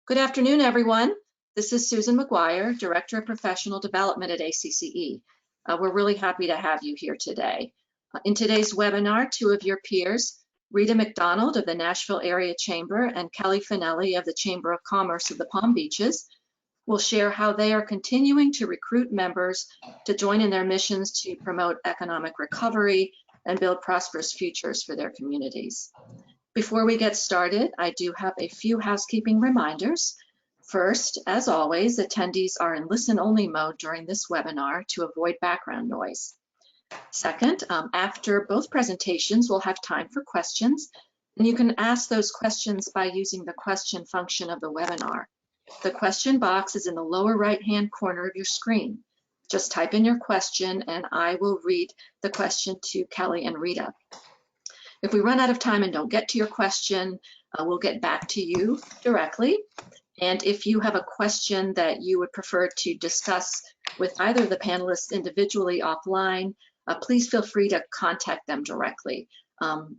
Good afternoon, everyone. This is Susan McGuire, Director of Professional Development at ACCE. We're really happy to have you here today. In today's webinar, two of your peers, Rita McDonald of the Nashville Area Chamber and Kelly Finelli of the Chamber of Commerce of the Palm Beaches, will share how they are continuing to recruit members to join in their missions to promote economic recovery and build prosperous futures for their communities. Before we get started, I do have a few housekeeping reminders. First, as always, attendees are in listen-only mode during this webinar to avoid background noise. Second, after both presentations, we'll have time for questions, and you can ask those questions by using the question function of the webinar. The question box is in the lower right-hand corner of your screen. Just type in your question, and I will read the question to Kelly and Rita. If we run out of time and don't get to your question, we'll get back to you directly. And if you have a question that you would prefer to discuss with either of the panelists individually offline, please feel free to contact them directly.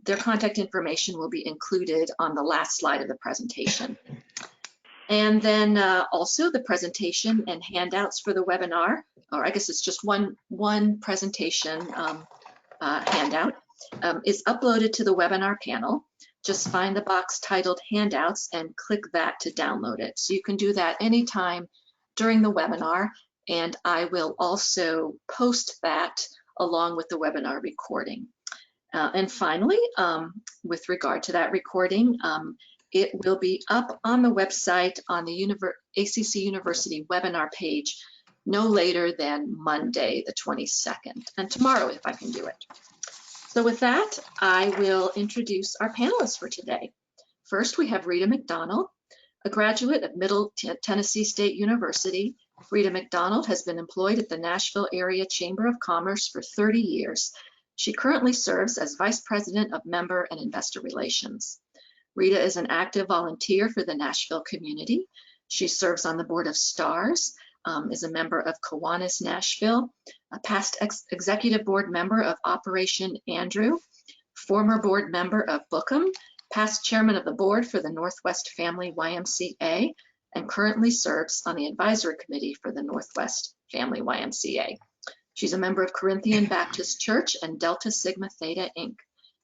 Their contact information will be included on the last slide of the presentation. And then also the presentation and handouts for the webinar, or I guess it's just one presentation handout, is uploaded to the webinar panel. Just find the box titled Handouts and click that to download it. So you can do that anytime during the webinar, and I will also post that along with the webinar recording. And finally, with regard to that recording, it will be up on the website on the ACC University webinar page no later than Monday, the 22nd, and tomorrow if I can do it. So with that, I will introduce our panelists for today. First, we have Rita McDonald, a graduate of Middle Tennessee State University. Rita McDonald has been employed at the Nashville Area Chamber of Commerce for 30 years. She currently serves as Vice President of Member and Investor Relations. Rita is an active volunteer for the Nashville community. She serves on the board of STARS, is a member of Kiwanis Nashville, a past executive board member of Operation Andrew, former board member of Bookham, past chairman of the board for the Northwest Family YMCA, and currently serves on the advisory committee for the Northwest Family YMCA. She's a member of Corinthian Baptist Church and Delta Sigma Theta Inc.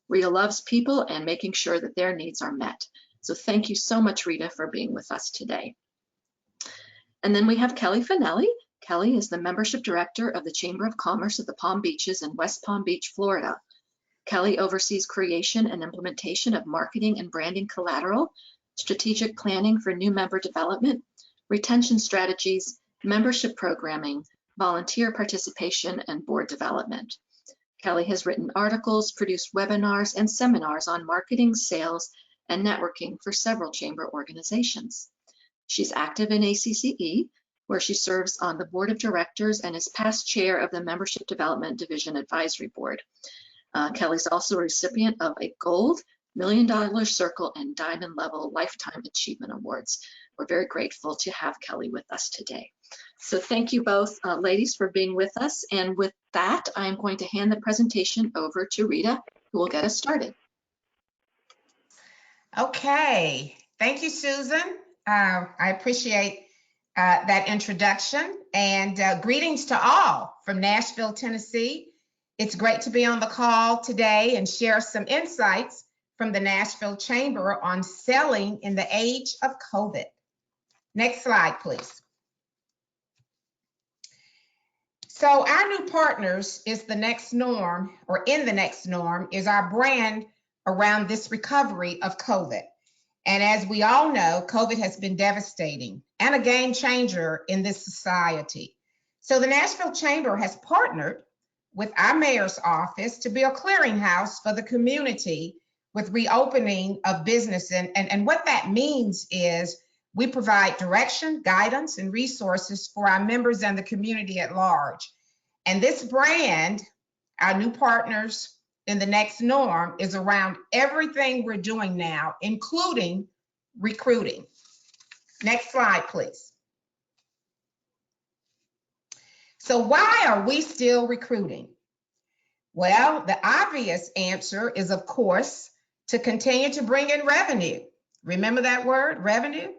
Rita loves people and making sure that their needs are met. So thank you so much, Rita, for being with us today. And then we have Kelly Finelli. Kelly is the Membership Director of the Chamber of Commerce of the Palm Beaches in West Palm Beach, Florida. Kelly oversees creation and implementation of marketing and branding collateral, strategic planning for new member development, retention strategies, membership programming, volunteer participation, and board development. Kelly has written articles, produced webinars, and seminars on marketing, sales, and networking for several chamber organizations. She's active in ACCE, where she serves on the board of directors and is past chair of the Membership Development Division Advisory Board. Kelly's also a recipient of a Gold, $1 Million Circle, and Diamond Level Lifetime Achievement Awards. We're very grateful to have Kelly with us today. So thank you both, ladies, for being with us. And with that, I'm going to hand the presentation over to Rita, who will get us started. Okay, thank you, Susan. I appreciate that introduction, and greetings to all from Nashville, Tennessee. It's great to be on the call today and share some insights from the Nashville Chamber on selling in the age of COVID. Next slide, please. So our new partners is the next norm, or in the next norm, is our brand around this recovery of COVID. And as we all know, COVID has been devastating and a game changer in this society. So the Nashville Chamber has partnered with our mayor's office to be a clearinghouse for the community with reopening of business. And what that means is we provide direction, guidance, and resources for our members and the community at large. And this brand, our new partners in the next norm, is around everything we're doing now, including recruiting. Next slide, please. So why are we still recruiting? Well, the obvious answer is, of course, to continue to bring in revenue. Remember that word, revenue?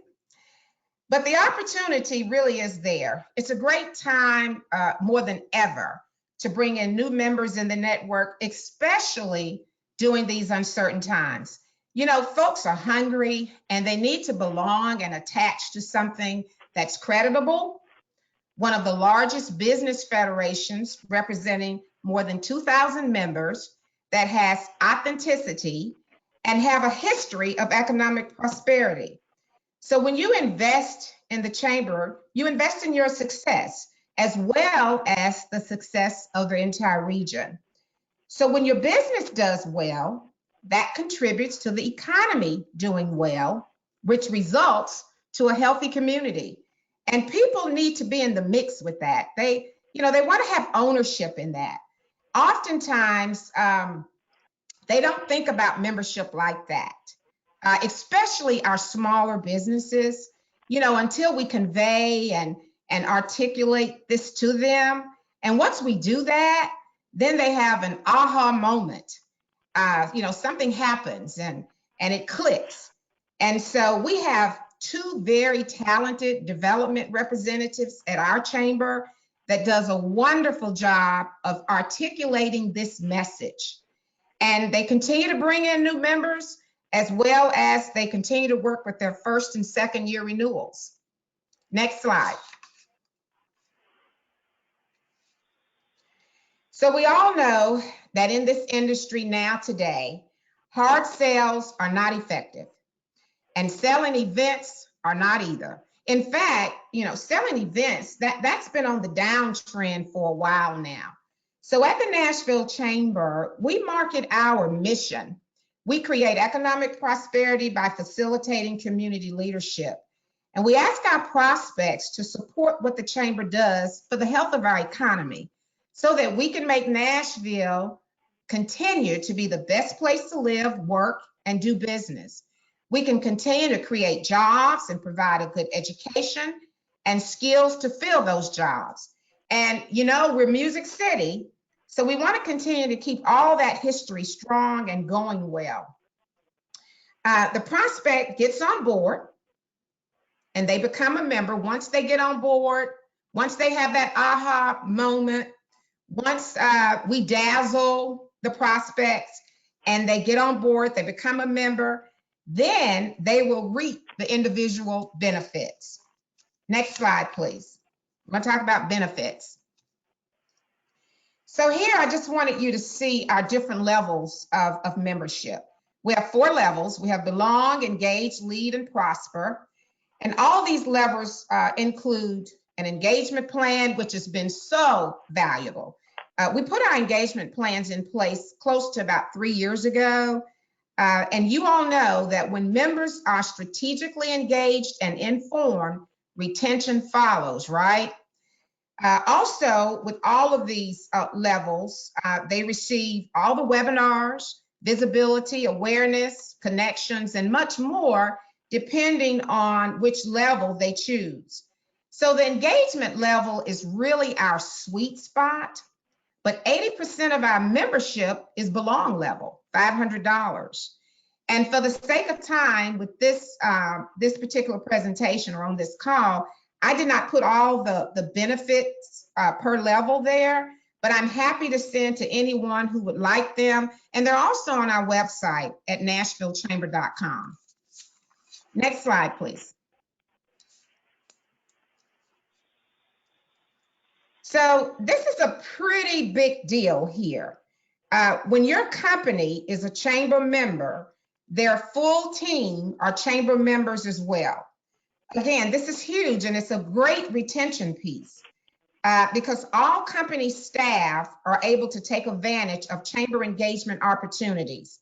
But the opportunity really is there. It's a great time, more than ever, to bring in new members in the network, especially during these uncertain times. You know, folks are hungry and they need to belong and attach to something that's creditable. One of the largest business federations representing more than 2,000 members that has authenticity and have a history of economic prosperity. So when you invest in the chamber, you invest in your success as well as the success of the entire region. So when your business does well, that contributes to the economy doing well, which results to a healthy community. And people need to be in the mix with that. They want to have ownership in that. Oftentimes, they don't think about membership like that, especially our smaller businesses. Until we convey and articulate this to them. And once we do that, then they have an aha moment. Something happens and it clicks. And so we have two very talented development representatives at our chamber that does a wonderful job of articulating this message. And they continue to bring in new members as well as they continue to work with their first and second year renewals. Next slide. So we all know that in this industry now today, hard sales are not effective and selling events are not either. In fact, selling events, that's been on the downtrend for a while now. So at the Nashville Chamber, we market our mission. We create economic prosperity by facilitating community leadership. And we ask our prospects to support what the Chamber does for the health of our economy so that we can make Nashville continue to be the best place to live, work, and do business. We can continue to create jobs and provide a good education and skills to fill those jobs. And, we're Music City, so we want to continue to keep all that history strong and going well. The prospect gets on board and they become a member. Once they get on board, once they have that aha moment, once we dazzle the prospects and they get on board, they become a member, then they will reap the individual benefits. Next slide, please. I'm going to talk about benefits. So here, I just wanted you to see our different levels of membership. We have 4 levels. We have belong, engage, lead, and prosper. And all these levels include an engagement plan, which has been so valuable. We put our engagement plans in place close to about 3 years ago. And you all know that when members are strategically engaged and informed, retention follows, right? Also, with all of these levels, they receive all the webinars, visibility, awareness, connections, and much more, depending on which level they choose. So the engagement level is really our sweet spot, but 80% of our membership is belong level, $500. And for the sake of time with this particular presentation or on this call, I did not put all the benefits per level there, but I'm happy to send to anyone who would like them. And they're also on our website at nashvillechamber.com. Next slide, please. So this is a pretty big deal here. When your company is a chamber member, their full team are chamber members as well. Again, this is huge and it's a great retention piece because all company staff are able to take advantage of chamber engagement opportunities.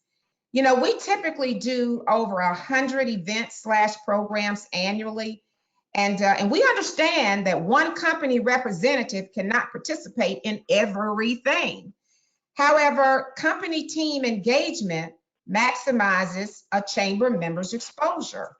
We typically do over 100 events/programs annually. And we understand that one company representative cannot participate in everything. However, company team engagement maximizes a chamber member's exposure.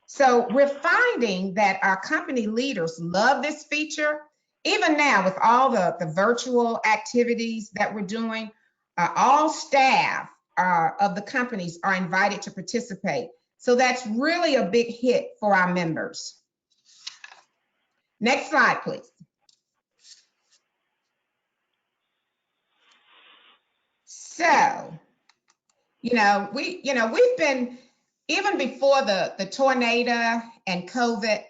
So we're finding that our company leaders love this feature. Even now with all the virtual activities that we're doing, all staff of the companies are invited to participate. So that's really a big hit for our members. Next slide, please. So, we've been, even before the tornado and COVID,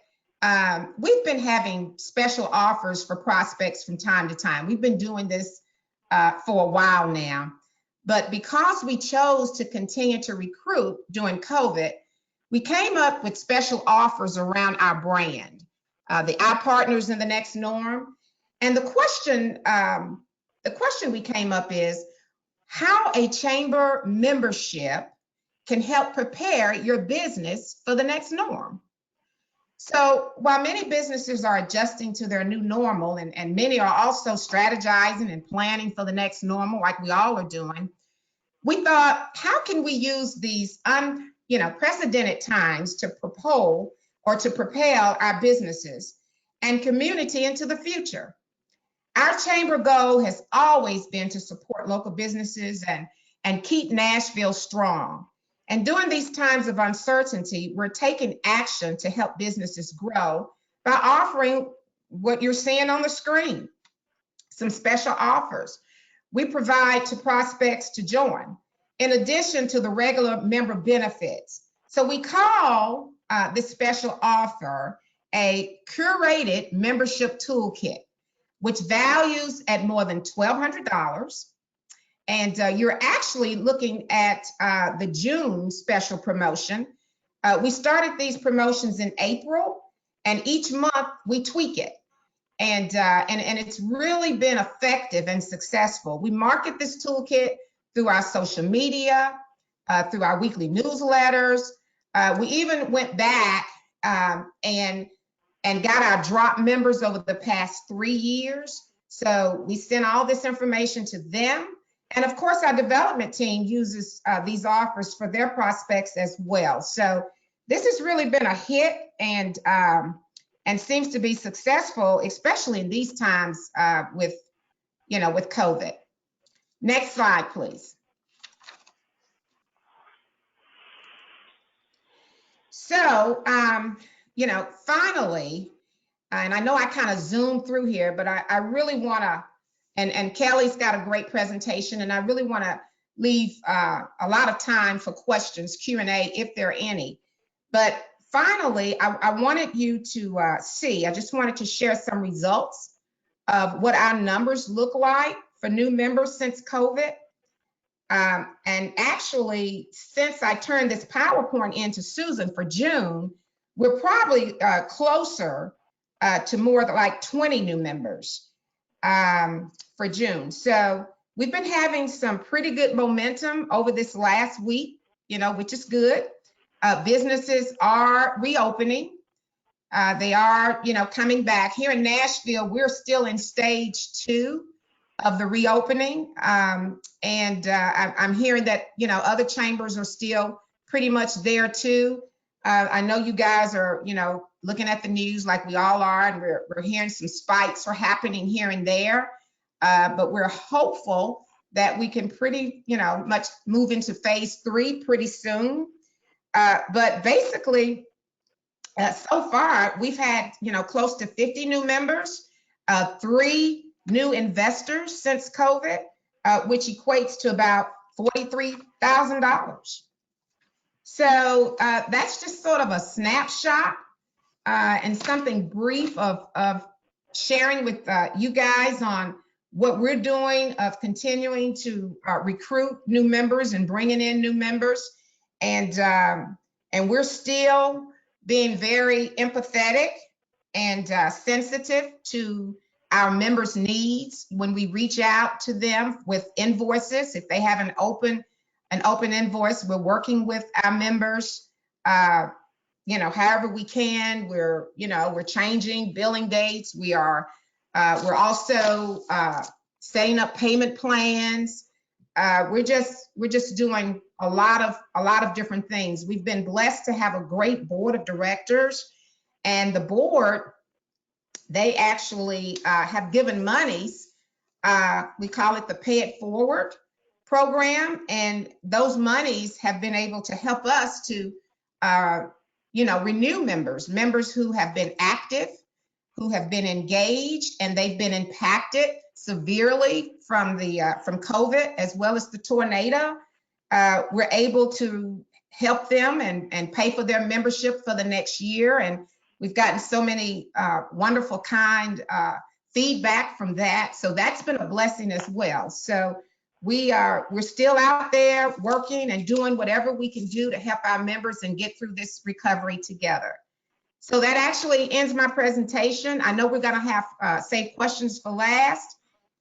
we've been having special offers for prospects from time to time. We've been doing this for a while now, but because we chose to continue to recruit during COVID, we came up with special offers around our brand, our partners in the next norm. And the question we came up is how a chamber membership can help prepare your business for the next norm. So while many businesses are adjusting to their new normal, and many are also strategizing and planning for the next normal, like we all are doing, we thought, how can we use these unprecedented times to propel our businesses and community into the future? Our chamber goal has always been to support local businesses and keep Nashville strong. And during these times of uncertainty, we're taking action to help businesses grow by offering what you're seeing on the screen, some special offers we provide to prospects to join, in addition to the regular member benefits. So we call this special offer a curated membership toolkit, which values at more than $1,200. And you're actually looking at the June special promotion. We started these promotions in April, and each month we tweak it. And it's really been effective and successful. We market this toolkit through our social media, through our weekly newsletters. We even went back and got our drop members over the past 3 years. So we send all this information to them. And of course, our development team uses these offers for their prospects as well. So this has really been a hit and seems to be successful, especially in these times with COVID. Next slide, please. So, finally, and I know I kind of zoomed through here, but I really want to, and Kelly's got a great presentation, and I really want to leave a lot of time for questions, Q&A, if there are any. But finally, I wanted you to I just wanted to share some results of what our numbers look like for new members since COVID. And actually, since I turned this PowerPoint into Susan for June, we're probably closer to more like 20 new members for June. So we've been having some pretty good momentum over this last week, which is good. Businesses are reopening. They are, coming back. Here in Nashville, we're still in stage 2 of the reopening. I'm hearing that, other chambers are still pretty much there too. I know you guys are, looking at the news like we all are, and we're hearing some spikes are happening here and there. But we're hopeful that we can pretty, much move into phase 3 pretty soon. But basically, so far, we've had, close to 50 new members, 3 new investors since COVID, which equates to about $43,000. So that's just sort of a snapshot and something brief of sharing with you guys on what we're doing of continuing to recruit new members and bringing in new members. And we're still being very empathetic and sensitive to our members' needs when we reach out to them with invoices. If they have an open invoice, we're working with our members, however we can. We're changing billing dates. We're also setting up payment plans. We're just doing a lot of different things. We've been blessed to have a great board of directors, and the board, they actually have given monies. We call it the Pay It Forward program, and those monies have been able to help us to renew members who have been active who have been engaged, and they've been impacted severely from from COVID as well as the tornado. We're able to help them and pay for their membership for the next year. And we've gotten so many wonderful, kind feedback from that. So that's been a blessing as well. So we're still out there working and doing whatever we can do to help our members and get through this recovery together. So that actually ends my presentation. I know we're going to have save questions for last.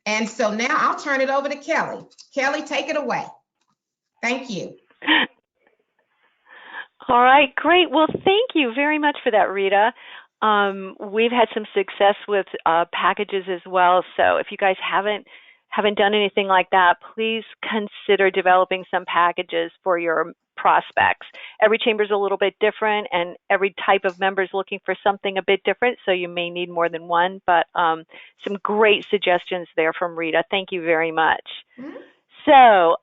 And so now I'll turn it over to Kelly. Kelly, take it away. Thank you. All right, great. Well, thank you very much for that, Rita. We've had some success with packages as well. So if you guys haven't done anything like that, please consider developing some packages for your prospects. Every chamber is a little bit different, and every type of member is looking for something a bit different, so you may need more than one, but some great suggestions there from Rita. Thank you very much. Mm-hmm. So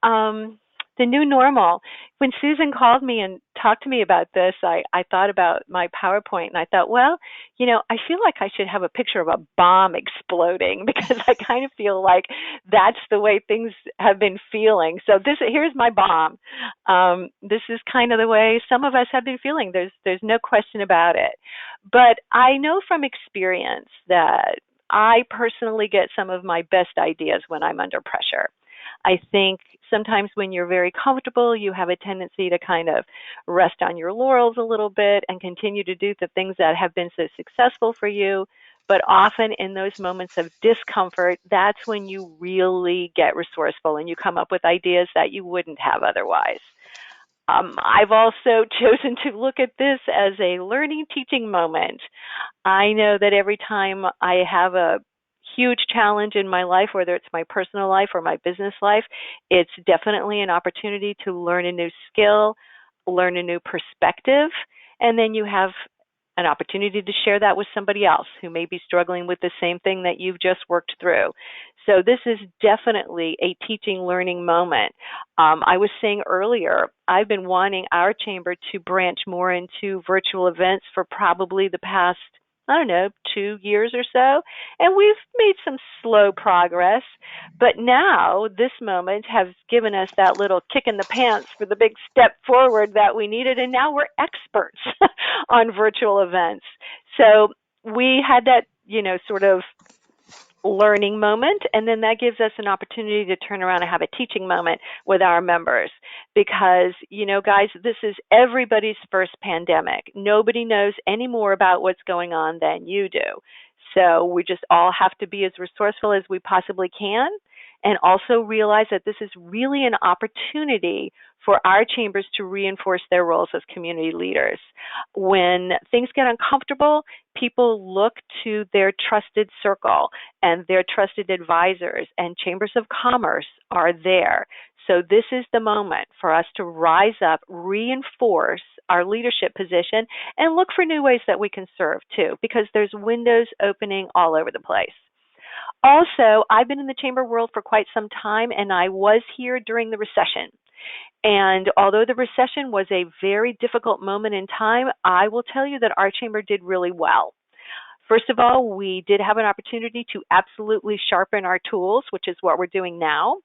the new normal. When Susan called me and talked to me about this, I thought about my PowerPoint, and I thought, well, you know, I feel like I should have a picture of a bomb exploding, because I kind of feel like that's the way things have been feeling. So here's my bomb. This is kind of the way some of us have been feeling. There's no question about it. But I know from experience that I personally get some of my best ideas when I'm under pressure. I think sometimes when you're very comfortable, you have a tendency to kind of rest on your laurels a little bit and continue to do the things that have been so successful for you. But often in those moments of discomfort, that's when you really get resourceful and you come up with ideas that you wouldn't have otherwise. I've also chosen to look at this as a learning, teaching moment. I know that every time I have a huge challenge in my life, whether it's my personal life or my business life, it's definitely an opportunity to learn a new skill, learn a new perspective, and then you have an opportunity to share that with somebody else who may be struggling with the same thing that you've just worked through. So this is definitely a teaching, learning moment. I was saying earlier, I've been wanting our chamber to branch more into virtual events for probably the past 2 years or so, and we've made some slow progress, but now this moment has given us that little kick in the pants for the big step forward that we needed, and now we're experts on virtual events. So we had that, sort of learning moment, and then that gives us an opportunity to turn around and have a teaching moment with our members, because guys, this is everybody's first pandemic. Nobody knows any more about what's going on than you do, so we just all have to be as resourceful as we possibly can, and also realize that this is really an opportunity for our chambers to reinforce their roles as community leaders. When things get uncomfortable, people look to their trusted circle and their trusted advisors, and chambers of commerce are there. So this is the moment for us to rise up, reinforce our leadership position, and look for new ways that we can serve too, because there's windows opening all over the place. Also, I've been in the chamber world for quite some time, and I was here during the recession. And although the recession was a very difficult moment in time, I will tell you that our chamber did really well. First of all, we did have an opportunity to absolutely sharpen our tools, which is what we're doing now.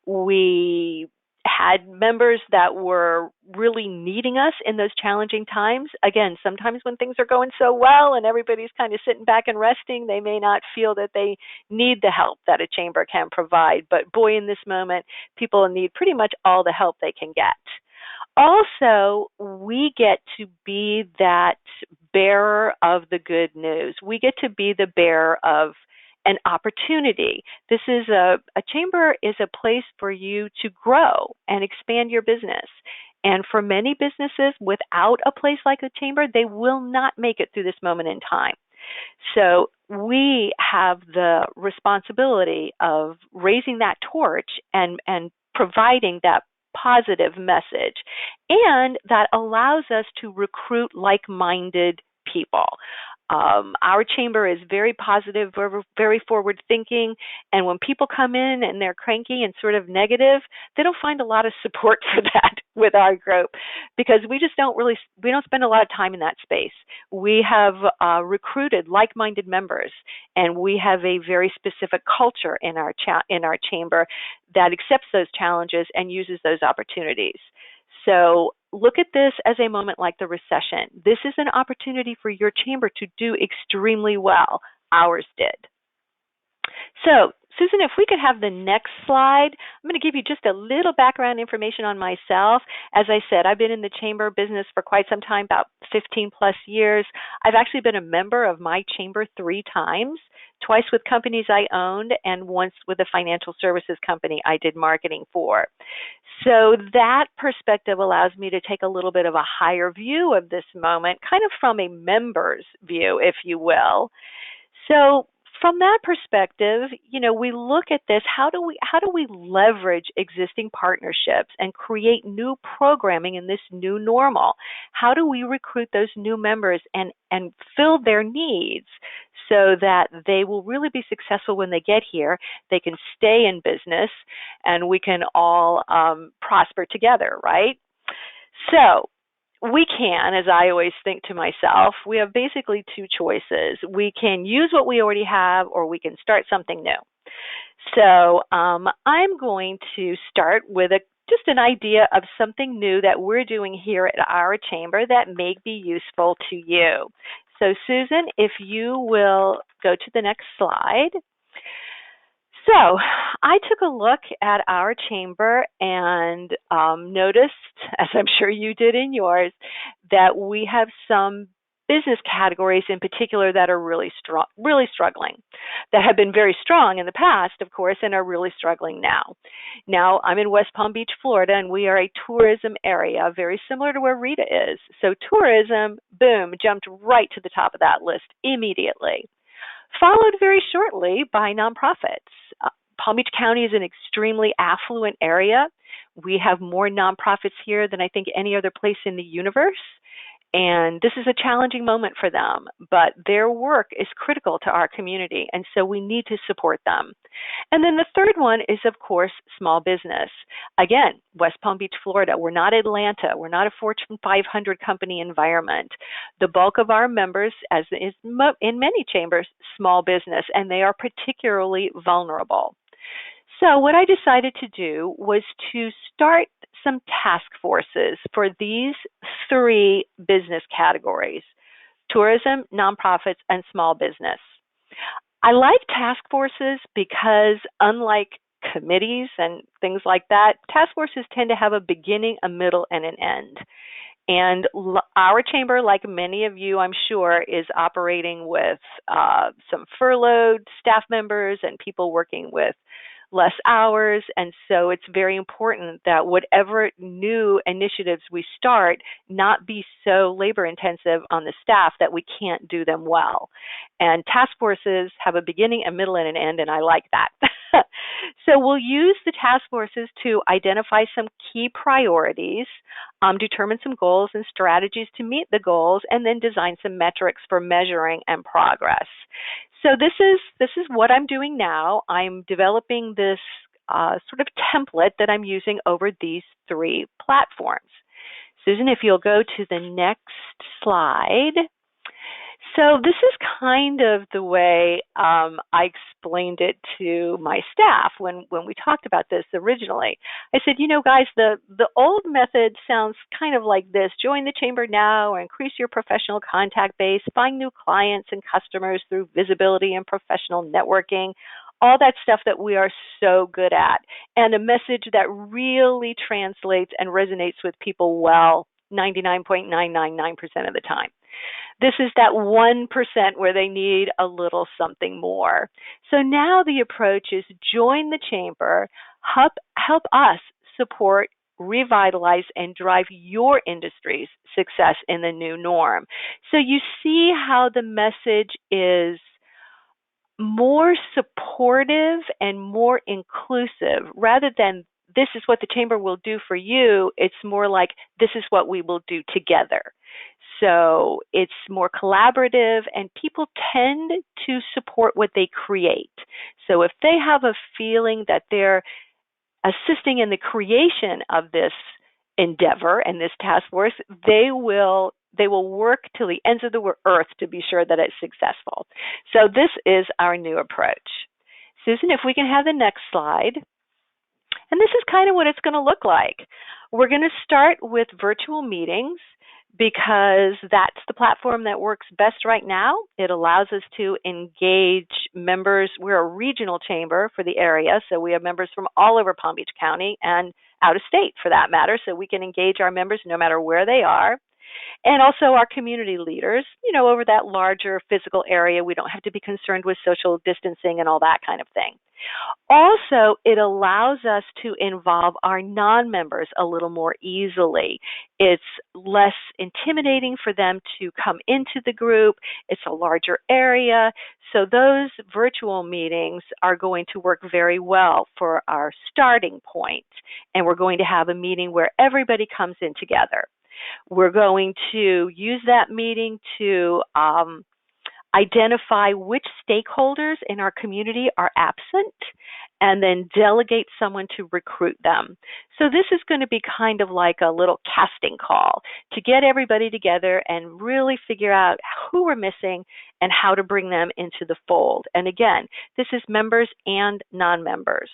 We had members that were really needing us in those challenging times. Again, sometimes when things are going so well and everybody's kind of sitting back and resting, they may not feel that they need the help that a chamber can provide. But boy, in this moment, people need pretty much all the help they can get. Also, we get to be that bearer of the good news. We get to be the bearer of an opportunity. This is a chamber is a place for you to grow and expand your business. And for many businesses, without a place like a chamber, they will not make it through this moment in time. So we have the responsibility of raising that torch and providing that positive message. And that allows us to recruit like-minded people. Our chamber is very positive, very forward thinking, and when people come in and they're cranky and sort of negative, they don't find a lot of support for that with our group, because we don't spend a lot of time in that space. We have recruited like-minded members, and we have a very specific culture in our chamber that accepts those challenges and uses those opportunities. So look at this as a moment like the recession. This is an opportunity for your chamber to do extremely well. Ours did. So, Susan, if we could have the next slide, I'm going to give you just a little background information on myself. As I said, I've been in the chamber business for quite some time, about 15 plus years. I've actually been a member of my chamber 3 times, twice with companies I owned and once with a financial services company I did marketing for. So that perspective allows me to take a little bit of a higher view of this moment, kind of from a member's view, if you will. So from that perspective, we look at this, how do we leverage existing partnerships and create new programming in this new normal? How do we recruit those new members and fill their needs so that they will really be successful when they get here, they can stay in business, and we can all prosper together, right? So we can, as I always think to myself, we have basically 2 choices. We can use what we already have, or we can start something new. So I'm going to start with just an idea of something new that we're doing here at our chamber that may be useful to you. So Susan, if you will go to the next slide. So I took a look at our chamber and noticed, as I'm sure you did in yours, that we have some business categories in particular that are really struggling, that have been very strong in the past, of course, and are really struggling now. Now, I'm in West Palm Beach, Florida, and we are a tourism area, very similar to where Rita is. So tourism, boom, jumped right to the top of that list immediately. Followed very shortly by nonprofits. Palm Beach County is an extremely affluent area. We have more nonprofits here than I think any other place in the universe. And this is a challenging moment for them, but their work is critical to our community, and so we need to support them. And then the third one is, of course, small business. Again, West Palm Beach, Florida. We're not Atlanta. We're not a Fortune 500 company environment. The bulk of our members, as is in many chambers, small business, and they are particularly vulnerable. So what I decided to do was to start some task forces for these 3 business categories: tourism, nonprofits, and small business. I like task forces because, unlike committees and things like that, task forces tend to have a beginning, a middle, and an end. And our chamber, like many of you, I'm sure, is operating with some furloughed staff members and people working with less hours, and so it's very important that whatever new initiatives we start not be so labor intensive on the staff that we can't do them well. And task forces have a beginning, a middle, and an end, and I like that. So we'll use the task forces to identify some key priorities, determine some goals and strategies to meet the goals, and then design some metrics for measuring and progress. So this is what I'm doing now. I'm developing this sort of template that I'm using over these 3 platforms. Susan, if you'll go to the next slide. So this is kind of the way I explained it to my staff when we talked about this originally. I said, guys, the old method sounds kind of like this: join the chamber now or increase your professional contact base, find new clients and customers through visibility and professional networking, all that stuff that we are so good at, and a message that really translates and resonates with people well 99.999% of the time. This is that 1% where they need a little something more. So now the approach is join the chamber, help us support, revitalize, and drive your industry's success in the new norm. So you see how the message is more supportive and more inclusive. Rather than this is what the chamber will do for you, it's more like this is what we will do together. So it's more collaborative, and people tend to support what they create. So if they have a feeling that they're assisting in the creation of this endeavor and this task force, they will work till the ends of the earth to be sure that it's successful. So this is our new approach. Susan, if we can have the next slide. And this is kind of what it's going to look like. We're going to start with virtual meetings because that's the platform that works best right now. It allows us to engage members. We're a regional chamber for the area, so we have members from all over Palm Beach County and out of state for that matter, so we can engage our members no matter where they are. And also our community leaders, over that larger physical area. We don't have to be concerned with social distancing and all that kind of thing. Also, it allows us to involve our non-members a little more easily. It's less intimidating for them to come into the group. It's a larger area. So those virtual meetings are going to work very well for our starting point. And we're going to have a meeting where everybody comes in together. We're going to use that meeting to identify which stakeholders in our community are absent and then delegate someone to recruit them. So this is going to be kind of like a little casting call to get everybody together and really figure out who we're missing and how to bring them into the fold. And again, this is members and non-members.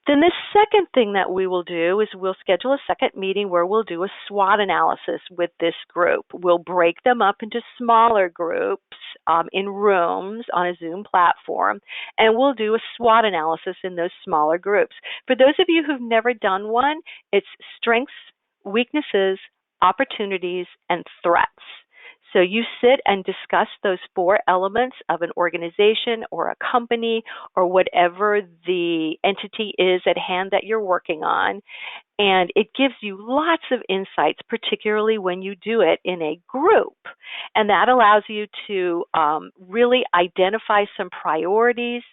Then the second thing that we will do is we'll schedule a second meeting where we'll do a SWOT analysis with this group. We'll break them up into smaller groups in rooms on a Zoom platform, and we'll do a SWOT analysis in those smaller groups. For those of you who've never done one, it's strengths, weaknesses, opportunities, and threats. So you sit and discuss those 4 elements of an organization or a company or whatever the entity is at hand that you're working on. And it gives you lots of insights, particularly when you do it in a group. And that allows you to really identify some priorities,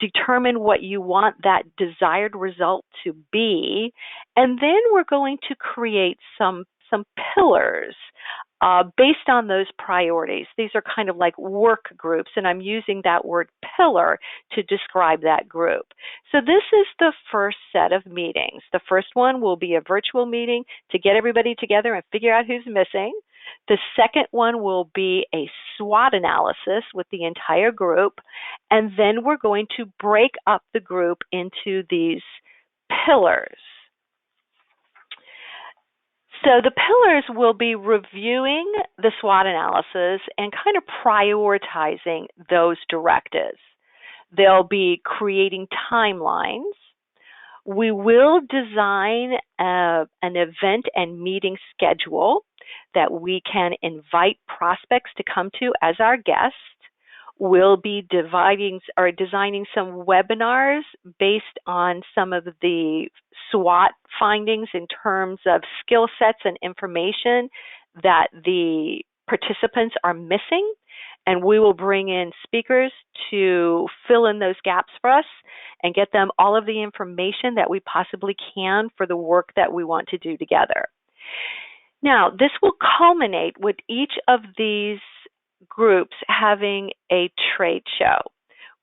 determine what you want that desired result to be, and then we're going to create some pillars based on those priorities. These are kind of like work groups, and I'm using that word pillar to describe that group. So this is the first set of meetings. The first one will be a virtual meeting to get everybody together and figure out who's missing. The second one will be a SWOT analysis with the entire group, and then we're going to break up the group into these pillars. So the pillars will be reviewing the SWOT analysis and kind of prioritizing those directives. They'll be creating timelines. We will design an event and meeting schedule that we can invite prospects to come to as our guests. We'll be designing some webinars based on some of the SWOT findings in terms of skill sets and information that the participants are missing. And we will bring in speakers to fill in those gaps for us and get them all of the information that we possibly can for the work that we want to do together. Now, this will culminate with each of these groups having a trade show.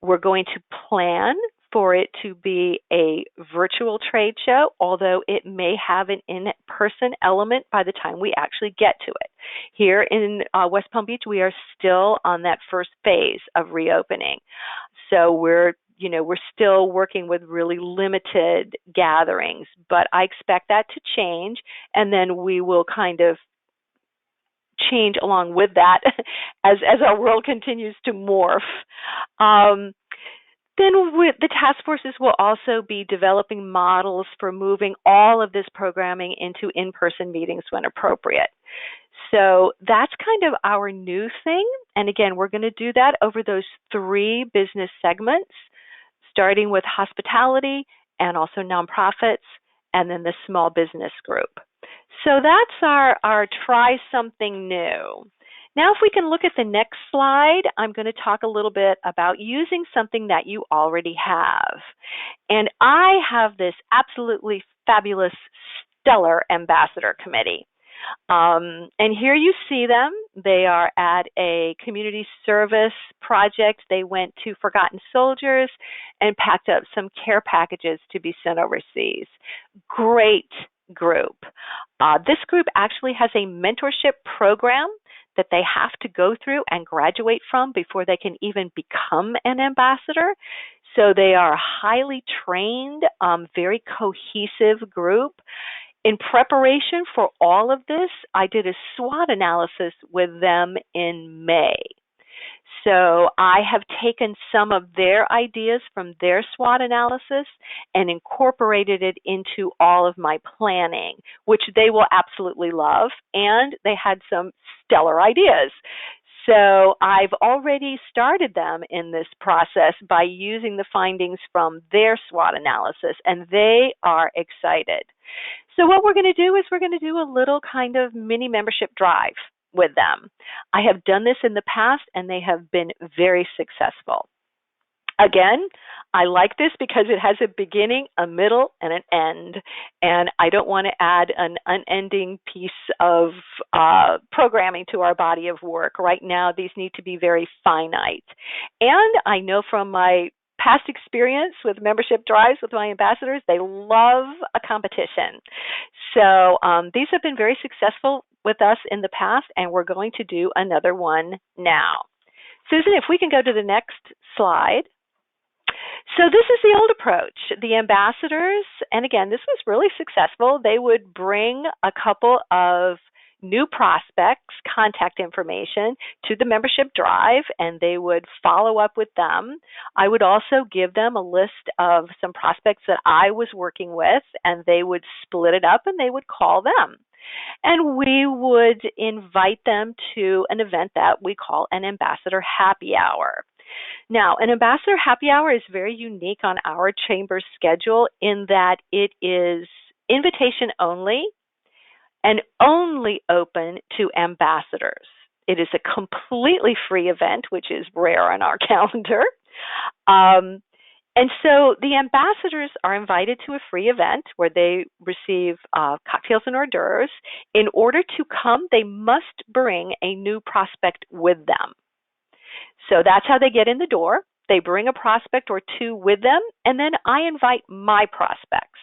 We're going to plan for it to be a virtual trade show, although it may have an in-person element by the time we actually get to it. Here in West Palm Beach, we are still on that first phase of reopening. So we're still working with really limited gatherings, but I expect that to change, and then we will kind of change along with that as our world continues to morph. Then the task forces will also be developing models for moving all of this programming into in-person meetings when appropriate. So that's kind of our new thing. And again, we're going to do that over those 3 business segments, starting with hospitality and also nonprofits, and then the small business group. So that's our try something new. Now, if we can look at the next slide, I'm going to talk a little bit about using something that you already have. And I have this absolutely fabulous, stellar ambassador committee. And here you see them. They are at a community service project. They went to Forgotten Soldiers and packed up some care packages to be sent overseas. Great group. This group actually has a mentorship program that they have to go through and graduate from before they can even become an ambassador. So they are a highly trained, very cohesive group. In preparation for all of this, I did a SWOT analysis with them in May. So I have taken some of their ideas from their SWOT analysis and incorporated it into all of my planning, which they will absolutely love, and they had some stellar ideas. So I've already started them in this process by using the findings from their SWOT analysis, and they are excited. So what we're going to do is we're going to do a little kind of mini membership drive with them. I have done this in the past, and they have been very successful. Again, I like this because it has a beginning, a middle, and an end, and I don't want to add an unending piece of programming to our body of work. Right now, these need to be very finite. And I know from my past experience with membership drives with my ambassadors, they love a competition. So these have been very successful with us in the past, and we're going to do another one now. Susan, if we can go to the next slide. So this is the old approach. The ambassadors, and again, this was really successful. They would bring a couple of new prospects, contact information to the membership drive, and they would follow up with them. I would also give them a list of some prospects that I was working with, and they would split it up and they would call them. And we would invite them to an event that we call an ambassador happy hour. Now, an ambassador happy hour is very unique on our chamber's schedule in that it is invitation only and only open to ambassadors. It is a completely free event, which is rare on our calendar. And so the ambassadors are invited to a free event where they receive cocktails and hors d'oeuvres. In order to come, they must bring a new prospect with them. So that's how they get in the door. They bring a prospect or two with them, and then I invite my prospects.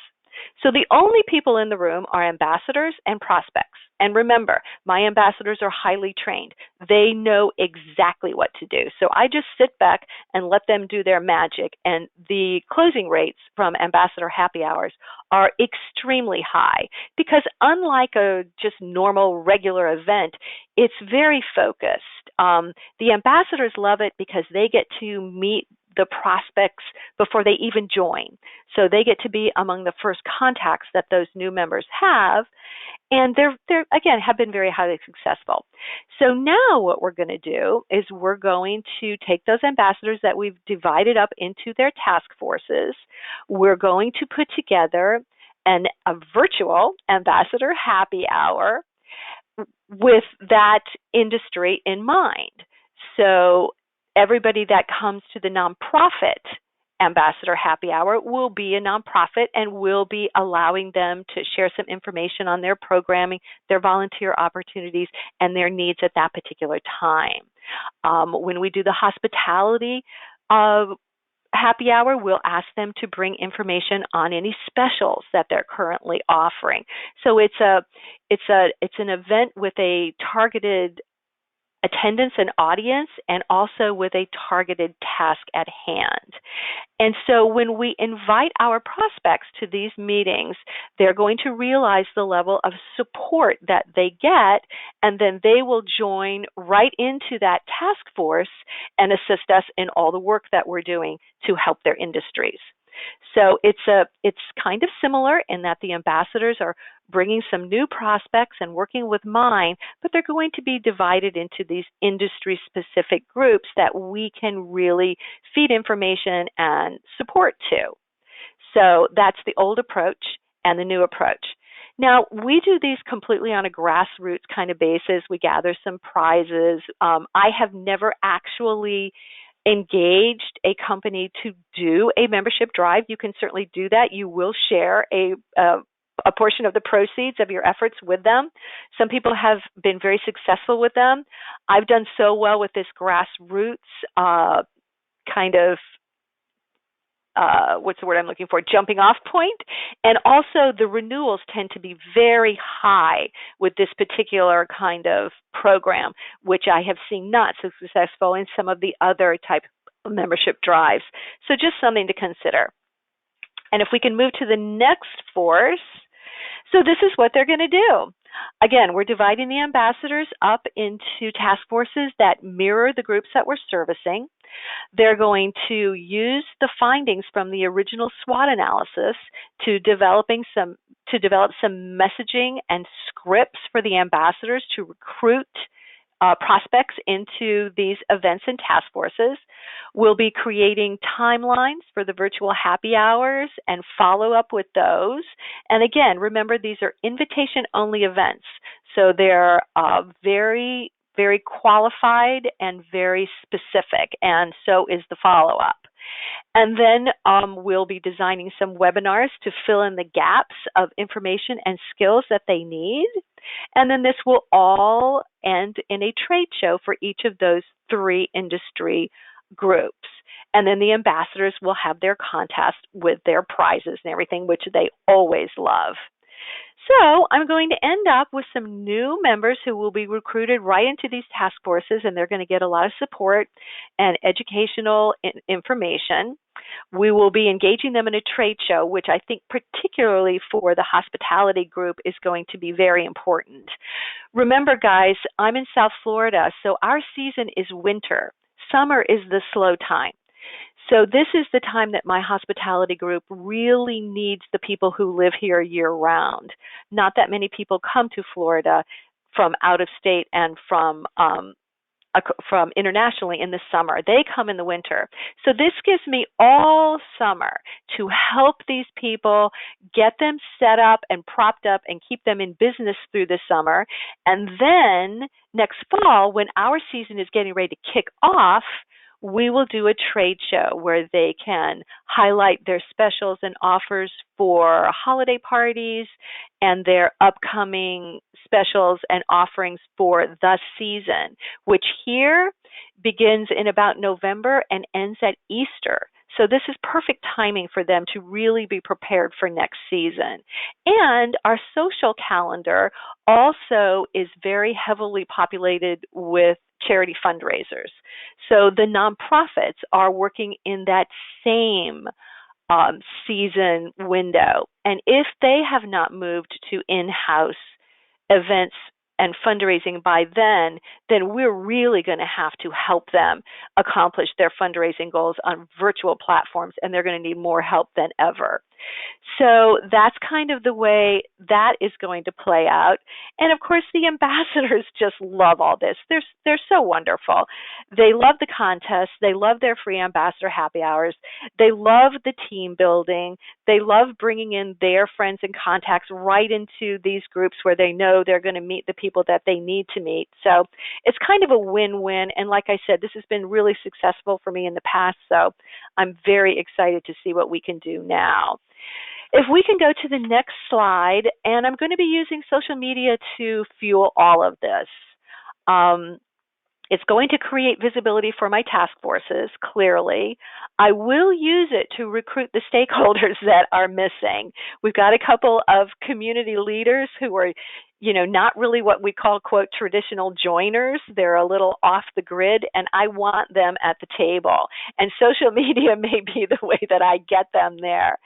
So the only people in the room are ambassadors and prospects. And remember, my ambassadors are highly trained. They know exactly what to do. So I just sit back and let them do their magic. And the closing rates from ambassador happy hours are extremely high because unlike a just normal regular event, it's very focused. The ambassadors love it because they get to meet the prospects before they even join. So they get to be among the first contacts that those new members have. And they're again, have been very highly successful. So now what we're going to do is we're going to take those ambassadors that we've divided up into their task forces. We're going to put together a virtual ambassador happy hour with that industry in mind. So everybody that comes to the nonprofit ambassador happy hour will be a nonprofit, and we'll be allowing them to share some information on their programming, their volunteer opportunities, and their needs at that particular time. When we do the hospitality happy hour, we'll ask them to bring information on any specials that they're currently offering. So it's an event with a targeted attendance and audience, and also with a targeted task at hand. And so when we invite our prospects to these meetings, they're going to realize the level of support that they get, and then they will join right into that task force and assist us in all the work that we're doing to help their industries. So it's kind of similar in that the ambassadors are bringing some new prospects and working with mine, but they're going to be divided into these industry-specific groups that we can really feed information and support to. So that's the old approach and the new approach. Now, we do these completely on a grassroots kind of basis. We gather some prizes. I have never actually engaged a company to do a membership drive. You can certainly do that. You will share a a portion of the proceeds of your efforts with them. Some people have been very successful with them. I've done so well with this grassroots kind of what's the word I'm looking for, jumping off point. And also the renewals tend to be very high with this particular kind of program, which I have seen not so successful in some of the other type of membership drives. So just something to consider. And if we can move to the next force, so this is what they're going to do. Again, we're dividing the ambassadors up into task forces that mirror the groups that we're servicing. They're going to use the findings from the original SWOT analysis to develop some messaging and scripts for the ambassadors to recruit prospects into these events and task forces. We'll be creating timelines for the virtual happy hours and follow up with those. And again, remember, these are invitation-only events, so they're very, very qualified and very specific, and so is the follow-up. And then we'll be designing some webinars to fill in the gaps of information and skills that they need. And then this will all end in a trade show for each of those 3 industry groups. And then the ambassadors will have their contest with their prizes and everything, which they always love. So I'm going to end up with some new members who will be recruited right into these task forces, and they're going to get a lot of support and educational information. We will be engaging them in a trade show, which I think particularly for the hospitality group is going to be very important. Remember, guys, I'm in South Florida, so our season is winter. Summer is the slow time. So this is the time that my hospitality group really needs the people who live here year-round. Not that many people come to Florida from out of state and from internationally in the summer. They come in the winter. So this gives me all summer to help these people, get them set up and propped up and keep them in business through the summer. And then next fall, when our season is getting ready to kick off, we will do a trade show where they can highlight their specials and offers for holiday parties and their upcoming specials and offerings for the season, which here begins in about November and ends at Easter. So this is perfect timing for them to really be prepared for next season. And our social calendar also is very heavily populated with charity fundraisers. So the nonprofits are working in that same season window. And if they have not moved to in-house events and fundraising by then we're really going to have to help them accomplish their fundraising goals on virtual platforms, and they're going to need more help than ever. So that's kind of the way that is going to play out. And of course, the ambassadors just love all this. They're so wonderful. They love the contest. They love their free ambassador happy hours. They love the team building. They love bringing in their friends and contacts right into these groups where they know they're going to meet the people that they need to meet. So it's kind of a win-win. And like I said, this has been really successful for me in the past. So I'm very excited to see what we can do now. If we can go to the next slide, and I'm going to be using social media to fuel all of this. It's going to create visibility for my task forces, clearly. I will use it to recruit the stakeholders that are missing. We've got a couple of community leaders who are, not really what we call, quote, traditional joiners. They're a little off the grid, and I want them at the table. And social media may be the way that I get them there.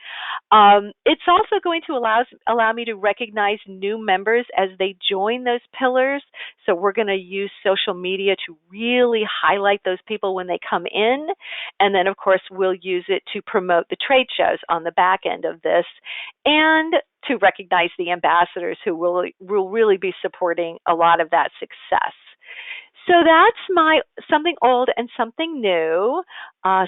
It's also going to allow me to recognize new members as they join those pillars. So we're going to use social media to really highlight those people when they come in. And then, of course, we'll use it to promote the trade shows on the back end of this and to recognize the ambassadors who will really be supporting a lot of that success. So that's my something old and something new.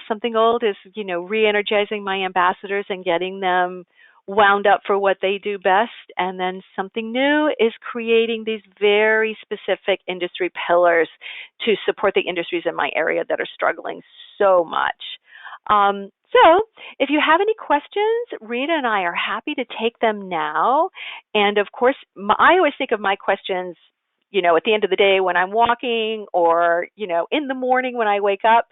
Something old is, re-energizing my ambassadors and getting them wound up for what they do best. And then something new is creating these very specific industry pillars to support the industries in my area that are struggling so much. So if you have any questions, Rita and I are happy to take them now. And of course, I always think of my questions, at the end of the day when I'm walking, or, in the morning when I wake up.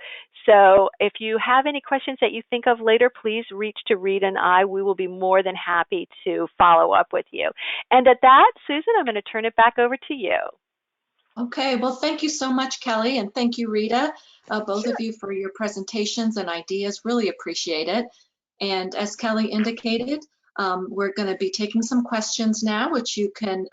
So if you have any questions that you think of later, please reach to Rita and I. We will be more than happy to follow up with you. And at that, Susan, I'm going to turn it back over to you. Okay, well, thank you so much, Kelly, and thank you, Rita, both Sure. of you, for your presentations and ideas. Really appreciate it. And as Kelly indicated, we're going to be taking some questions now, which you can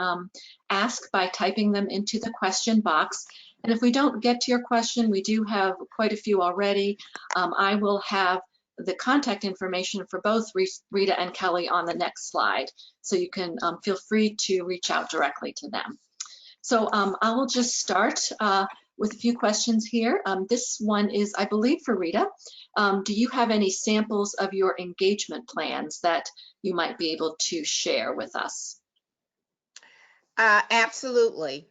ask by typing them into the question box. And if we don't get to your question, we do have quite a few already. I will have the contact information for both Rita and Kelly on the next slide, so you can feel free to reach out directly to them. So I will just start with a few questions here. This one is, I believe, for Rita. Do you have any samples of your engagement plans that you might be able to share with us? Absolutely.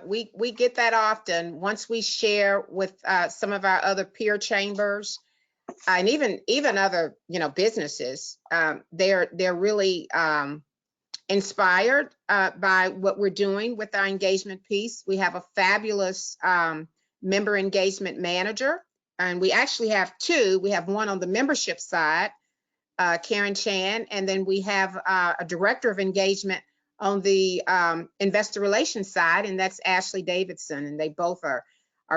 We get that often. Once we share with some of our other peer chambers, and even other businesses, they're really inspired by what we're doing with our engagement piece. We have a fabulous member engagement manager, and we actually have two. We have one on the membership side, Karen Chan, and then we have a director of engagement on the investor relations side, and that's Ashley Davidson, and they both are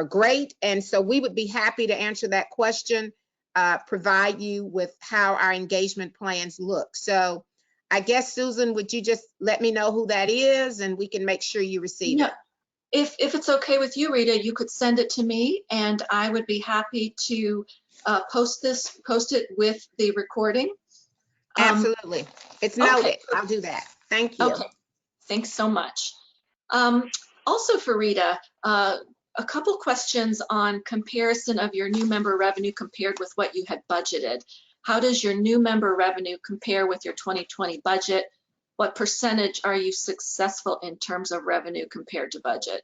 great. And so we would be happy to answer that question, provide you with how our engagement plans look. So I guess, Susan, would you just let me know who that is, and we can make sure you receive it? If it's okay with you, Rita, you could send it to me, and I would be happy to post it with the recording. Absolutely. It's noted. Okay. I'll do that. Thank you. Okay, thanks so much. Also for Rita, a couple questions on comparison of your new member revenue compared with what you had budgeted. How does your new member revenue compare with your 2020 budget? What percentage are you successful in terms of revenue compared to budget?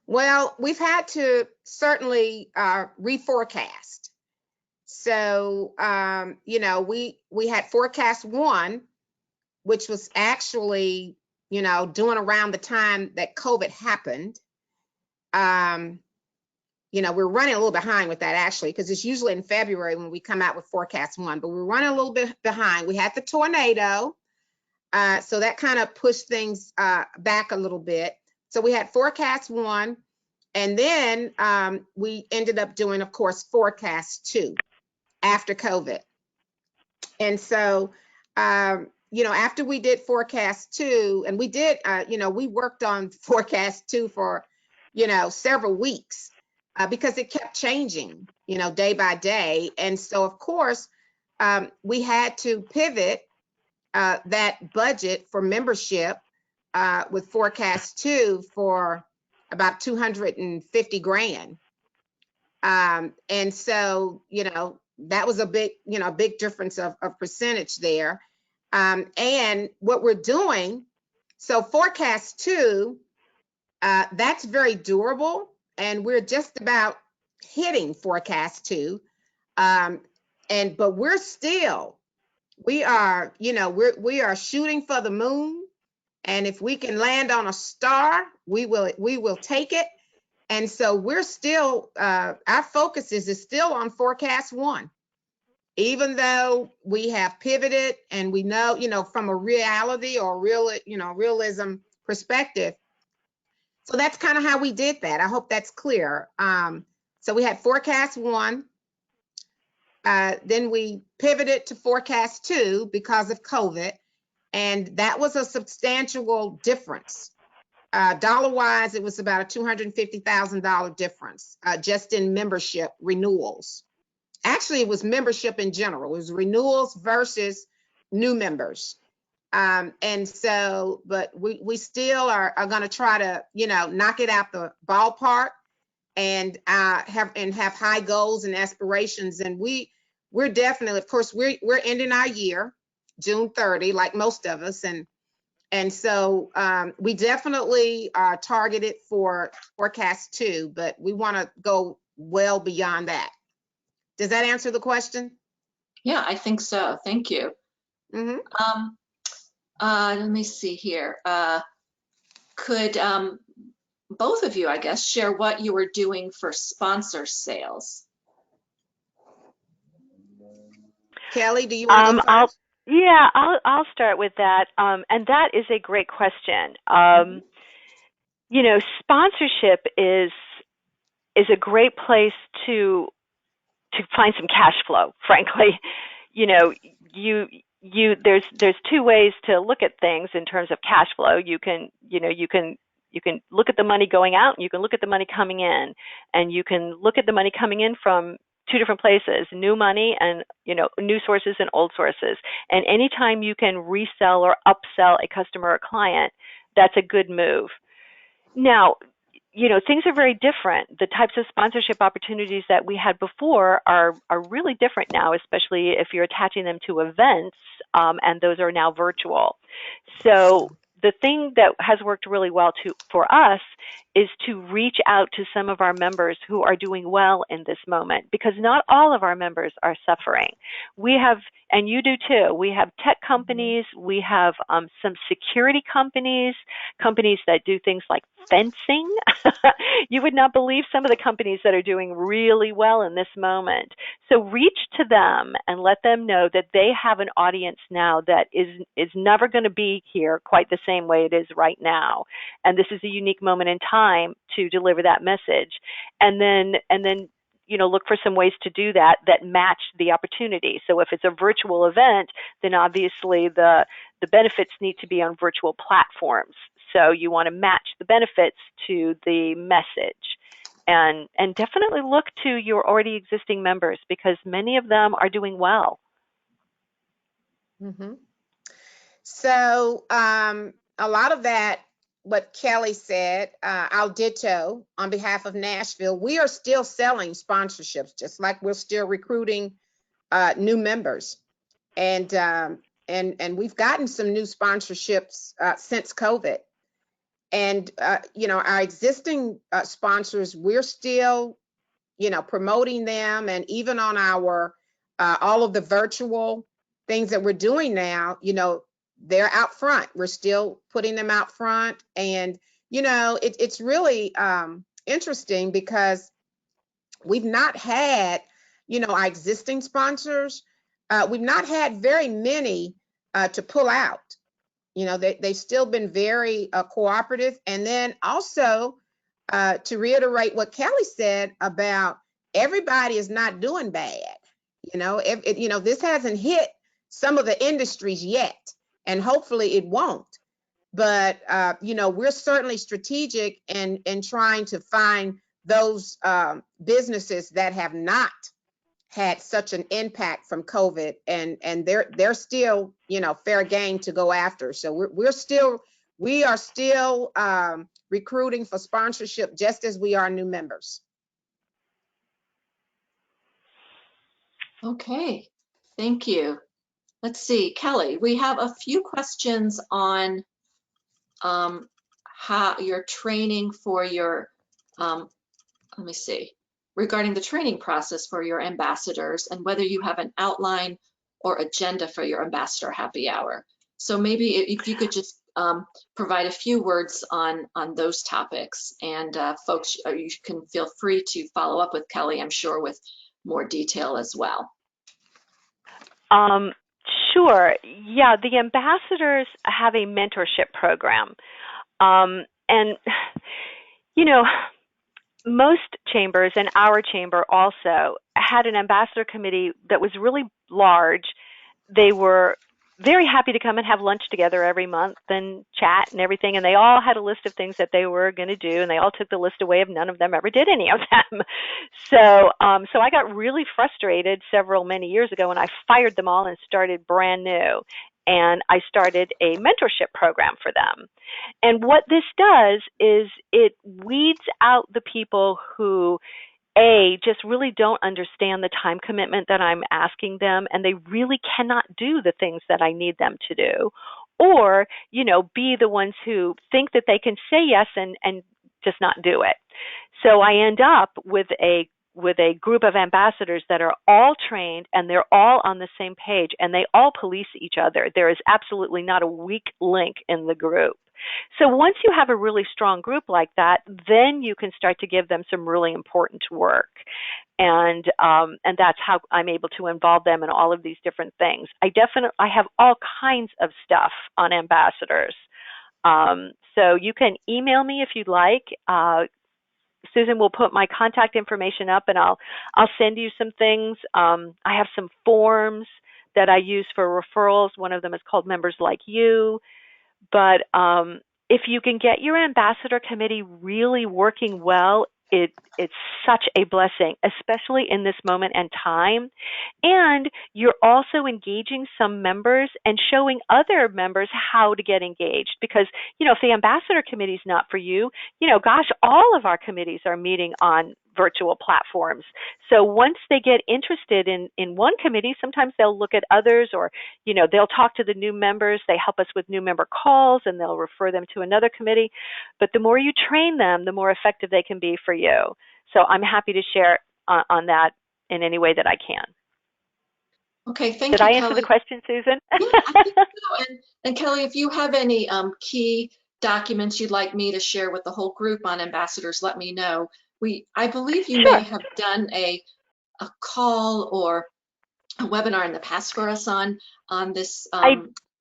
Well, we've had to certainly reforecast. So, we had forecast one, which was actually, doing around the time that COVID happened. We're running a little behind with that, actually, because it's usually in February when we come out with forecast one, but we're running a little bit behind. We had the tornado, so that kind of pushed things back a little bit. So we had forecast one, and then we ended up doing, of course, forecast two after COVID. And so, after we did forecast two, and we did, we worked on forecast two for, several weeks because it kept changing, day by day. And so, of course, we had to pivot that budget for membership with forecast two for about 250 grand. And so, that was a big, big difference of percentage there. And what we're doing, so forecast two, that's very durable, and we're just about hitting forecast two. But we're still, we are shooting for the moon. And if we can land on a star, we will take it. And so we're still, our focus is still on forecast one, even though we have pivoted and we know, from a reality or realism perspective. So that's kind of how we did that. I hope that's clear. So we had forecast one, then we pivoted to forecast two because of COVID, and that was a substantial difference. Dollar-wise, it was about a $250,000 difference just in membership renewals. Actually, it was membership in general. It was renewals versus new members. And so, but we still are going to try to, knock it out the ballpark and have high goals and aspirations. And we're definitely, of course, we're ending our year, June 30, like most of us. And so we definitely are targeted for forecast two, but we want to go well beyond that. Does that answer the question? Yeah, I think so. Thank you. Mm-hmm. Let me see here. Could both of you, I guess, share what you were doing for sponsor sales? Kelly, do you want to go first? I'll start with that. And that is a great question. Sponsorship is a great place to find some cash flow, frankly. There's two ways to look at things in terms of cash flow. You can look at the money going out, and you can look at the money coming in, and you can look at the money coming in from two different places: new money and new sources and old sources. And anytime you can resell or upsell a customer or client, that's a good move. Now, things are very different. The types of sponsorship opportunities that we had before are really different now, especially if you're attaching them to events, and those are now virtual. So the thing that has worked really well for us is to reach out to some of our members who are doing well in this moment, because not all of our members are suffering. We have, and you do too, we have tech companies, we have some security companies that do things like fencing. You would not believe some of the companies that are doing really well in this moment. So reach to them and let them know that they have an audience now that is never going to be here quite the same way it is right now. And this is a unique moment in time to deliver that message. And then look for some ways to do that match the opportunity. So if it's a virtual event, then obviously the benefits need to be on virtual platforms. So you want to match the benefits to the message. And definitely look to your already existing members, because many of them are doing well. Mm-hmm. So a lot of that, what Kelly said, I'll ditto on behalf of Nashville. We are still selling sponsorships, just like we're still recruiting new members. And we've gotten some new sponsorships since COVID. And, our existing sponsors, we're still, promoting them. And even on our, all of the virtual things that we're doing now, they're out front. We're still putting them out front. And, it's really interesting, because we've not had, our existing sponsors, we've not had very many to pull out. They've still been very cooperative. And then also to reiterate what Kelly said about everybody is not doing bad. This hasn't hit some of the industries yet, and hopefully it won't. But, we're certainly strategic in trying to find those businesses that have not had such an impact from COVID, and they're still, fair game to go after. So we are still recruiting for sponsorship, just as we are new members. Okay, thank you. Let's see, Kelly, we have a few questions on how your training for your, let me see, regarding the training process for your ambassadors, and whether you have an outline or agenda for your ambassador happy hour. So maybe if you could just provide a few words on those topics, and folks, you can feel free to follow up with Kelly, I'm sure, with more detail as well. Sure. Yeah, the ambassadors have a mentorship program. And, most chambers, and our chamber also, had an ambassador committee that was really large. They were very happy to come and have lunch together every month and chat and everything. And they all had a list of things that they were going to do, and they all took the list away, and none of them ever did any of them. So I got really frustrated many years ago, and I fired them all and started brand new. And I started a mentorship program for them. And what this does is it weeds out the people who, just really don't understand the time commitment that I'm asking them, and they really cannot do the things that I need them to do, or, be the ones who think that they can say yes and just not do it. So I end up with a with a group of ambassadors that are all trained and they're all on the same page and they all police each other. There is absolutely not a weak link in the group. So once you have a really strong group like that, then you can start to give them some really important work. And that's how I'm able to involve them in all of these different things. I have all kinds of stuff on ambassadors. So you can email me if you'd like. Susan will put my contact information up, and I'll send you some things. I have some forms that I use for referrals. One of them is called Members Like You. But if you can get your ambassador committee really working well, it's such a blessing, especially in this moment and time. And you're also engaging some members and showing other members how to get engaged. Because, if the ambassador committee is not for you, gosh, all of our committees are meeting on virtual platforms. So once they get interested in one committee, sometimes they'll look at others, or, they'll talk to the new members. They help us with new member calls, and they'll refer them to another committee. But the more you train them, the more effective they can be for you. So I'm happy to share on that in any way that I can. Okay, thank you, Did I Kelly. answer the question, Susan? Yeah, I think so. And Kelly, if you have any key documents you'd like me to share with the whole group on ambassadors, let me know. I believe you Sure. may have done a call or a webinar in the past for us on this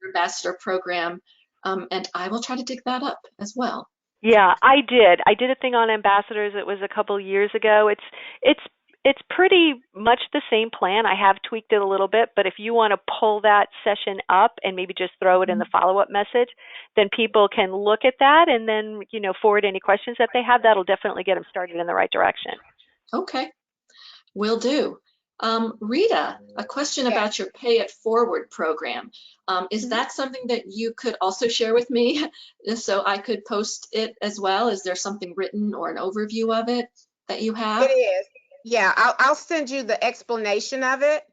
ambassador program, and I will try to dig that up as well. Yeah, I did. I did a thing on ambassadors. It was a couple years ago. It's pretty much the same plan. I have tweaked it a little bit, but if you want to pull that session up and maybe just throw it in the follow-up message, then people can look at that and then, forward any questions that they have. That'll definitely get them started in the right direction. Okay, will do. Rita, a question about your Pay It Forward program. Is that something that you could also share with me so I could post it as well? Is there something written or an overview of it that you have? It is. Yeah, I'll send you the explanation of it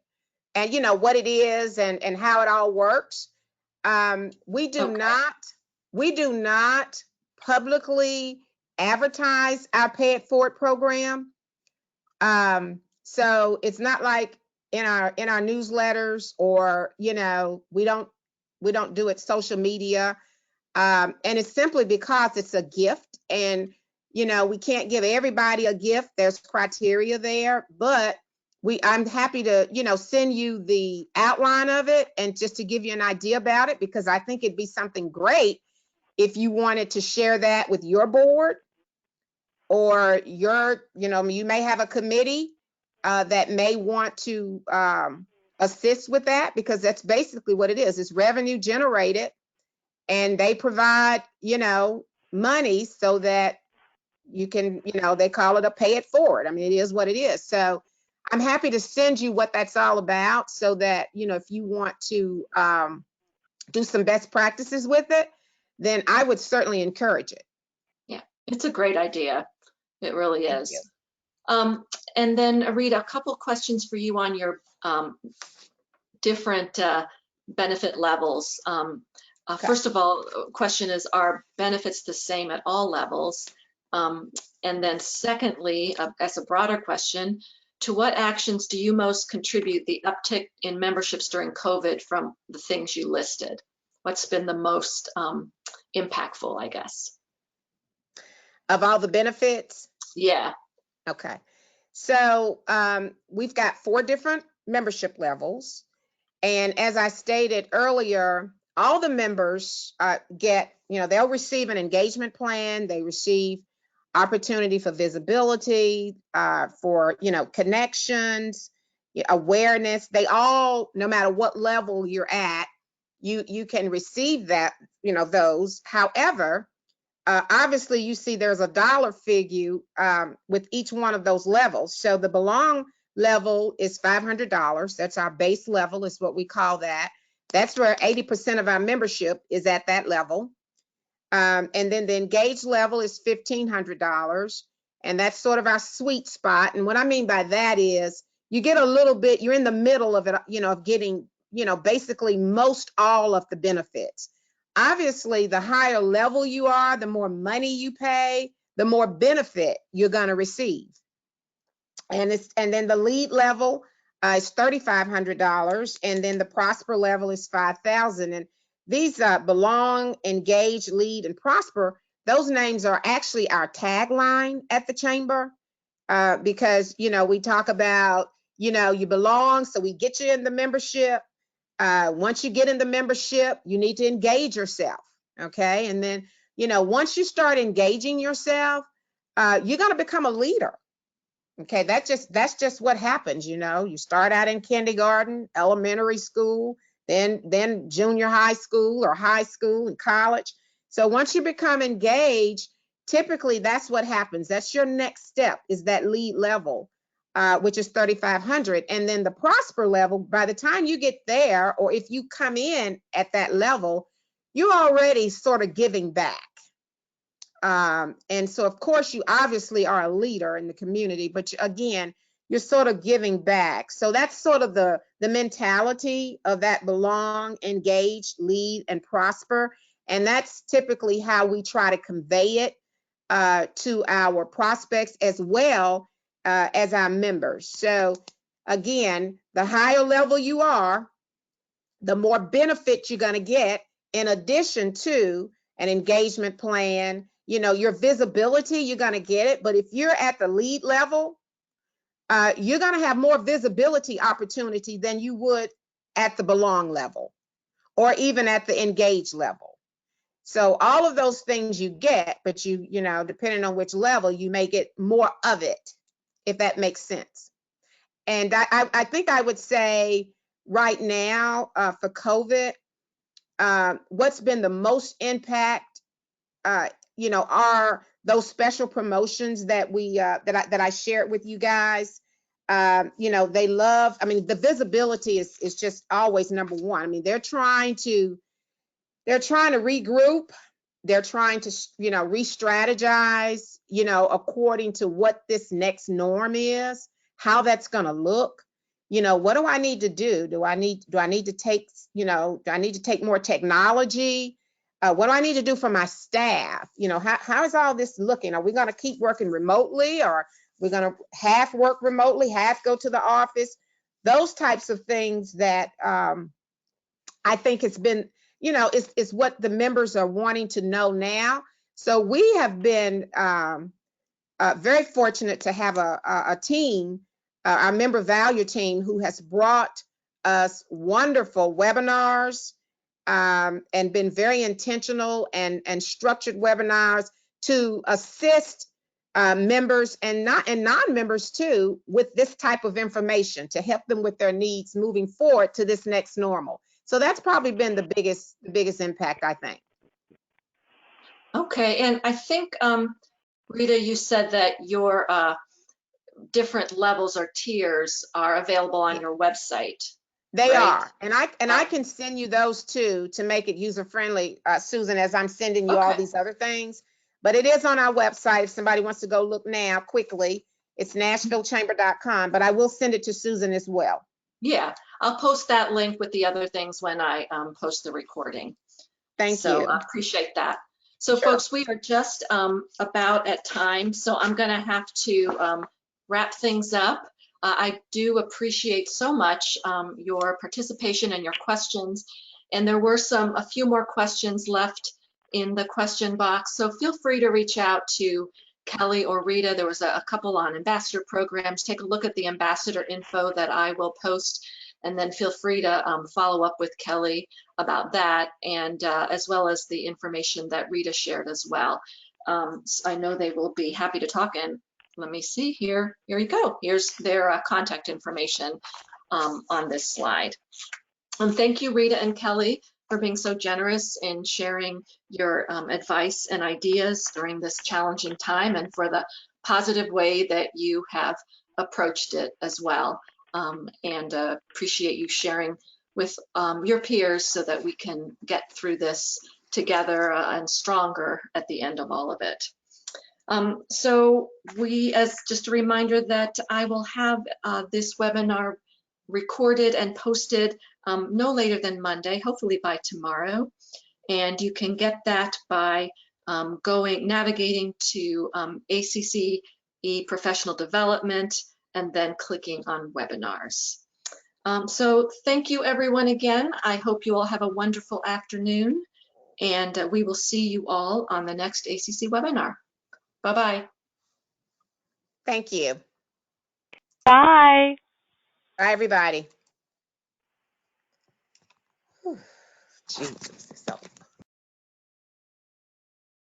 and what it is and how it all works. We do not publicly advertise our Pay It Forward program. So it's not like in our newsletters or we don't do it social media. And it's simply because it's a gift, and we can't give everybody a gift. There's criteria there, but I'm happy to send you the outline of it and just to give you an idea about it, because I think it'd be something great if you wanted to share that with your board, or you may have a committee that may want to assist with that, because that's basically what it is. It's revenue generated, and they provide money so that you can they call it a Pay It Forward. I mean, it is what it is. So I'm happy to send you what that's all about, so that if you want to do some best practices with it, then I would certainly encourage it. Yeah, it's a great idea. It really Thank is. you. And then Rita, a couple questions for you on your different benefit levels. Okay. First of all, question is, are benefits the same at all levels? And then secondly, as a broader question, to what actions do you most contribute the uptick in memberships during COVID from the things you listed? What's been the most impactful, I guess? Of all the benefits? Yeah. Okay. So we've got 4 different membership levels. And as I stated earlier, all the members they'll receive an engagement plan. They receive opportunity for visibility, for, connections, awareness. They all, no matter what level you're at, you can receive that, those. However, obviously you see there's a dollar figure with each one of those levels. So the belong level is $500. That's our base level, is what we call that. That's where 80% of our membership is at that level. And then the engaged level is $1,500. And that's sort of our sweet spot. And what I mean by that is you get a little bit, you're in the middle of it, of getting, basically most all of the benefits. Obviously, the higher level you are, the more money you pay, the more benefit you're going to receive. And then the lead level is $3,500, and then the prosper level is $5,000. And these belong, engage, lead, and prosper. Those names are actually our tagline at the chamber, because we talk about you belong, so we get you in the membership. Once you get in the membership, you need to engage yourself, okay? And then once you start engaging yourself, you're going to become a leader. Okay, that's just what happens. You start out in kindergarten, elementary school, then junior high school or high school and college. So once you become engaged, typically that's what happens. That's your next step, is that lead level, which is 3,500. And then the prosper level, by the time you get there, or if you come in at that level, you're already sort of giving back. And so, of course, you obviously are a leader in the community, but again, you're sort of giving back. So that's sort of the mentality of that belong, engage, lead, and prosper. And that's typically how we try to convey it to our prospects as well as our members. So again, the higher level you are, the more benefit you're going to get, in addition to an engagement plan. Your visibility, you're going to get it. But if you're at the lead level, you're going to have more visibility opportunity than you would at the belong level, or even at the engage level. So all of those things you get, but depending on which level, you may get more of it, if that makes sense. And I think I would say right now, for COVID, what's been the most impact, are those special promotions that I shared with you guys. They love, the visibility is just always number one. They're trying to regroup. They're trying to, re-strategize, according to what this next norm is, how that's going to look. What do I need to do? Do I need to take, do I need to take more technology? What do I need to do for my staff? How is all this looking? Are we going to keep working remotely, or we're going to half work remotely, half go to the office? Those types of things that I think it's been, it's what the members are wanting to know now. So we have been very fortunate to have a team, our member value team, who has brought us wonderful webinars, and been very intentional and structured webinars to assist members and non-members too, with this type of information, to help them with their needs moving forward to this next normal. So that's probably been the biggest impact, I think. Okay, and I think, Rita, you said that your different levels or tiers are available on your website. They right? are, and I can send you those too, to make it user friendly, Susan, as I'm sending you all Okay. these other things. But it is on our website if somebody wants to go look now quickly. It's NashvilleChamber.com, but I will send it to Susan as well. Yeah, I'll post that link with the other things when I post the recording. Thank So you. I appreciate that. So Sure. folks, we are just about at time, so I'm going to have to wrap things up. I do appreciate so much your participation and your questions. And there were a few more questions left in the question box. So feel free to reach out to Kelly or Rita. There was a couple on ambassador programs. Take a look at the ambassador info that I will post, and then feel free to follow up with Kelly about that, and as well as the information that Rita shared as well. I know they will be happy to talk, and let me see here. Here you go. Here's their contact information on this slide. Thank you, Rita and Kelly, for being so generous in sharing your advice and ideas during this challenging time, and for the positive way that you have approached it as well. And appreciate you sharing with your peers so that we can get through this together and stronger at the end of all of it. So as just a reminder that I will have this webinar recorded and posted no later than Monday, hopefully by tomorrow. And you can get that by navigating to ACCE Professional Development and then clicking on webinars. So thank you everyone again. I hope you all have a wonderful afternoon, and we will see you all on the next ACC webinar. Bye-bye. Thank you. Bye. Bye, everybody. Whew. Jesus. So